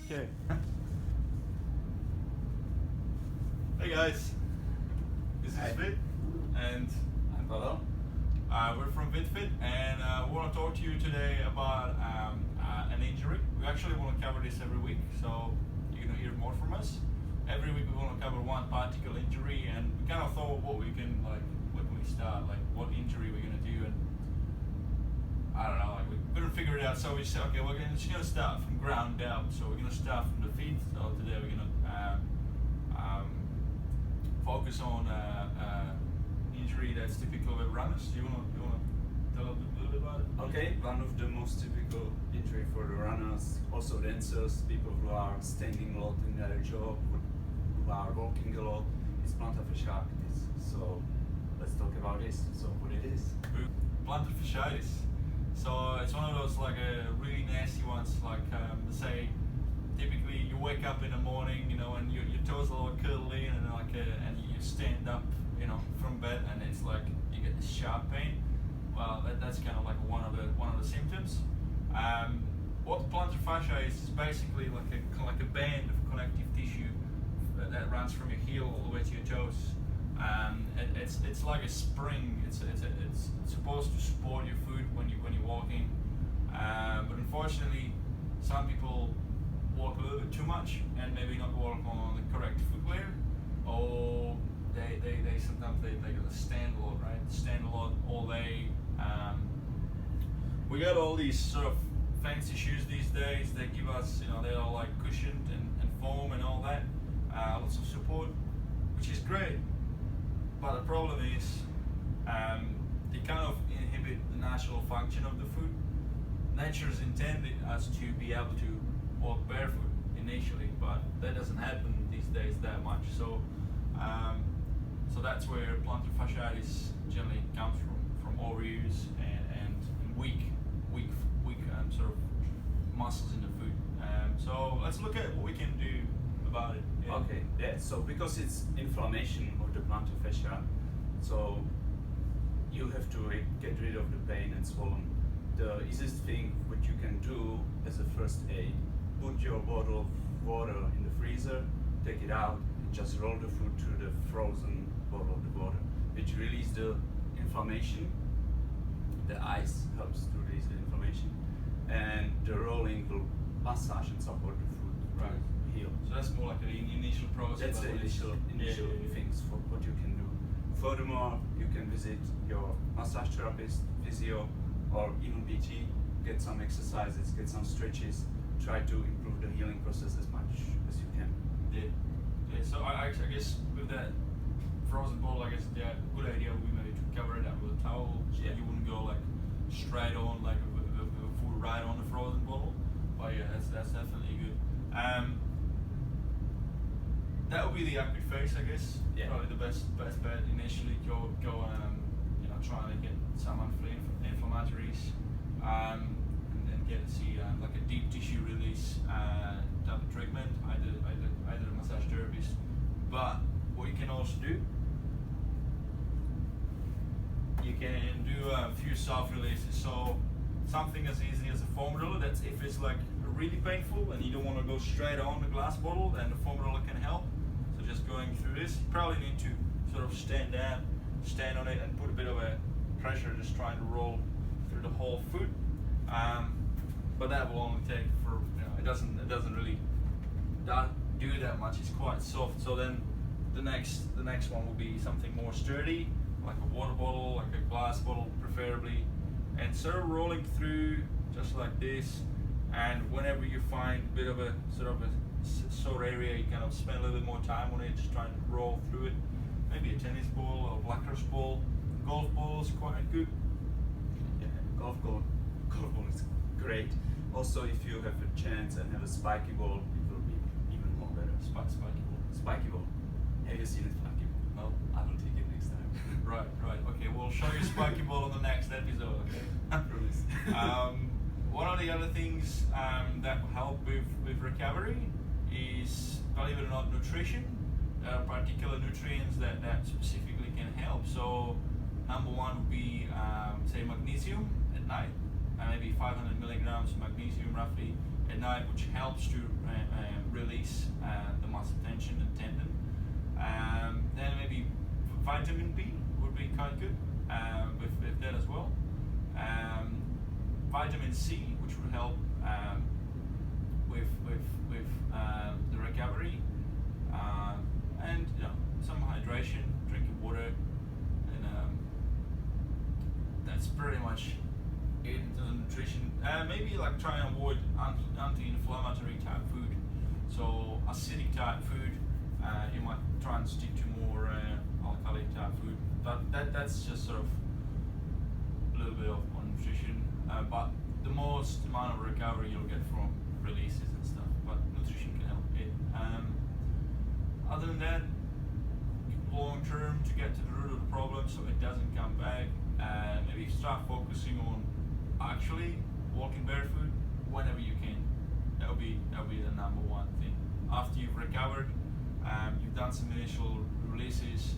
Okay. Hey guys, this is Hi. Fit, and I'm Pavel. we're from VitFit, and we want to talk to you today about an injury. We actually want to cover this every week, so you're gonna hear more from us. Every week we want to cover one particular injury, and we kind of thought what we can when we start, like what injury we're gonna do, and I don't know, like we couldn't figure it out. So we said, okay, just gonna start from ground up. So we're gonna start from the feet. So today we're gonna focus on injury that's typical with runners. Do you wanna tell a little bit about it? Okay, one of the most typical injury for the runners, also dancers, people who are standing a lot in their job, who are walking a lot, is plantarfascitis. So let's talk about this. So what it is? Plantarfascitis. So it's one of those really nasty ones. Say, typically you wake up in the morning, and your toes are all curly, and and you stand up, from bed, and it's like you get this sharp pain. Well, that's kind of like one of the symptoms. What plantar fascia is basically like a band of connective tissue that runs from your heel all the way to your toes. It's like a spring. It's supposed to support your foot when you're walking, but unfortunately, some people walk a little bit too much and maybe not walk on the correct footwear, or they sometimes they stand a lot, right? Stand a lot all day. We got all these sort of fancy shoes these days. They give us, they're all like cushioned and foam and all that, lots of support, which is great. But the problem is, they kind of inhibit the natural function of the foot. Nature's intended us to be able to walk barefoot initially, but that doesn't happen these days that much. So that's where plantar fasciitis generally comes from overuse and weak sort of muscles in the foot. So let's look at what we can do about it. Yeah. Okay, yeah. So because it's inflammation of the plantar fascia, so you have to get rid of the pain and swollen. The easiest thing what you can do as a first aid, put your bottle of water in the freezer, take it out, and just roll the foot through the frozen bottle of the water, which releases the inflammation. The ice helps to release the inflammation, and the rolling will massage and support the foot Right. to heal. So that's more like the initial process. That's the initial Yeah. things for what you can do. Furthermore, you can visit your massage therapist, physio, or even PT, get some exercises, get some stretches, try to improve the healing process as much as you can. Yeah. So I guess with that frozen bottle, I guess good idea would be maybe to cover it up with a towel, so Yeah. you wouldn't go straight on with food right on the frozen bottle. But yeah, that's definitely good. That would be the acute phase, I guess. Yeah. Probably the best bet initially. Go trying to get some inflammatories, and then see like a deep tissue release type of treatment, either a massage therapist. But what you can also do, you can do a few soft releases. So something as easy as a foam roller. That's if it's really painful and you don't want to go straight on the glass bottle, then the foam roller can help. So just going through this, you probably need to sort of stand on it and put a bit of a pressure, just trying to roll through the whole foot. But that will only take for, it doesn't really do that much. It's quite soft. So then the next one will be something more sturdy, like a water bottle, like a glass bottle preferably, and sort of rolling through just like this. And whenever you find a bit of a sort of a sore area, you kind of spend a little bit more time on it, just trying to roll through it. Maybe a tennis ball or a lacrosse ball. Golf ball is quite good. Yeah, golf ball is great. Also, if you have a chance and have a spiky ball, it will be even more better. Spiky ball. Spiky ball. Have you seen a spiky ball? No, I will take it next time. Right. Okay, we'll show you spiky ball on the next episode. Okay. I promise. One of the other things that will help with recovery is, believe it or not, nutrition. There are particular nutrients that specifically can help. So number one would be say magnesium at night, maybe 500 milligrams of magnesium roughly at night, which helps to release the muscle tension and tendon. Then maybe vitamin B would be quite good with that as well. Vitamin C, which would help with the recovery, and some hydration, drinking water, and that's pretty much it in terms of nutrition. Maybe like try and avoid anti-inflammatory type food. So acidic type food, you might try and stick to more alkali type food. But that's just sort of a little bit of on nutrition. But the most amount of recovery you'll get from releases and stuff. But nutrition can help it. Other than that, long term to get to the root of the problem so it doesn't come back, maybe start focusing on actually walking barefoot whenever you can. That'll be the number one thing. After you've recovered, you've done some initial releases,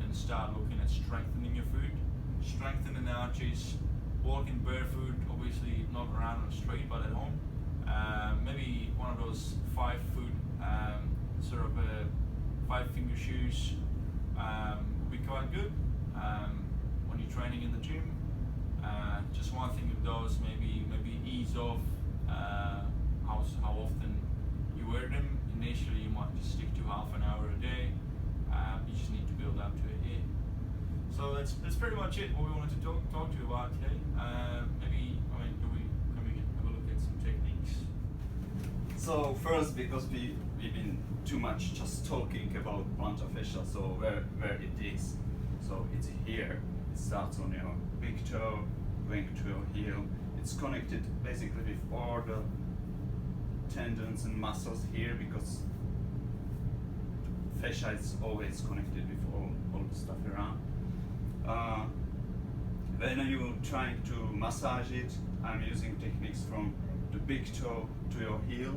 and start looking at strengthening your foot, strengthening the arches, walking barefoot, obviously not around on the street but at home. Maybe one of those 5-foot sort of 5-finger shoes would be quite good when you're training in the gym. Just one thing with those, maybe ease off how often you wear them. Initially you might just stick to half an hour a day. You just need to build up to it here. So that's pretty much it, what we wanted to talk to you about today. Can we have a look at some techniques? So first, because we've been too much just talking about plantar fascia, so where it is. So it's here. It starts on your big toe, going to your heel. It's connected basically with all the tendons and muscles here, because fascia is always connected with all the stuff around. When you're trying to massage it, I'm using techniques from the big toe to your heel.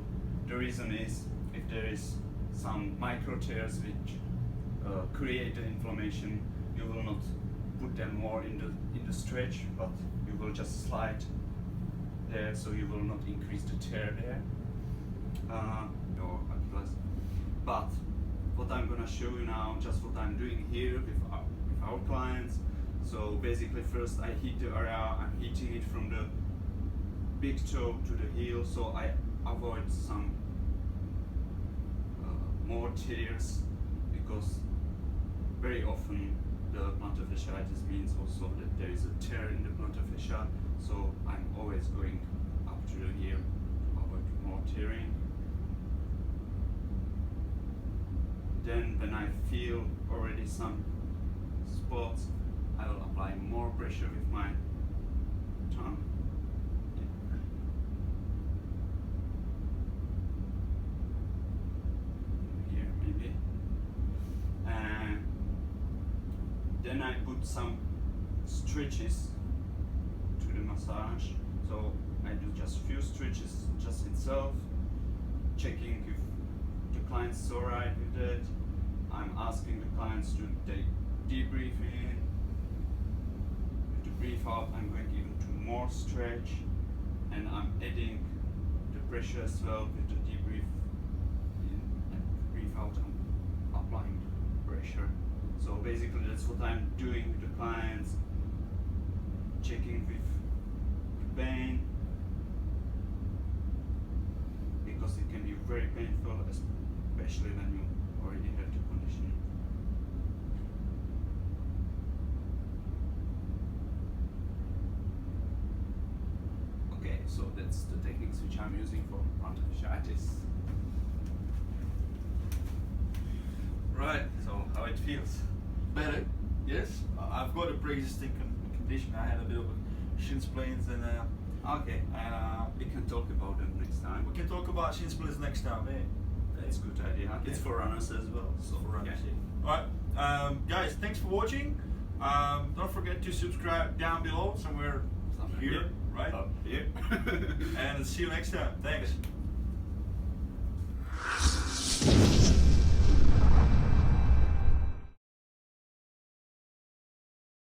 The reason is if there is some micro tears which create the inflammation, you will not put them more in the stretch, but you will just slide there, so you will not increase the tear there. But what I'm gonna show you now, just what I'm doing here with our clients. So basically, first I heat the area. I'm heating it from the big toe to the heel, so I avoid some more tears, because very often the plantar fasciitis means also that there is a tear in the plantar fascia. So I'm always going up to the heel to avoid more tearing. Then when I feel already some spots, I will apply more pressure with my tongue. Here maybe. And then I put some stretches to the massage. So I do just few stretches just itself, checking if the client's alright with it. I'm asking the clients to take deep breath in. To breathe out, I'm going even to more stretch, and I'm adding the pressure as well with the deep breath in and breathe out. I'm applying the pressure. So basically, that's what I'm doing with the clients, checking with the pain, because it can be very painful, especially when you already have the condition. Okay, so that's the techniques which I'm using for plantar fasciitis. Right. So how it feels? Better. Yes. I've got a pre-existing condition. I had a bit of a shin splints and Okay. and We can talk about them next time. we can talk about shin splints next time. Eh? That's a good idea. Okay. It's for runners as well. So For runners, yeah. yeah. Alright, guys, thanks for watching. Don't forget to subscribe down below, somewhere here, right? Up here. And see you next time. Thanks.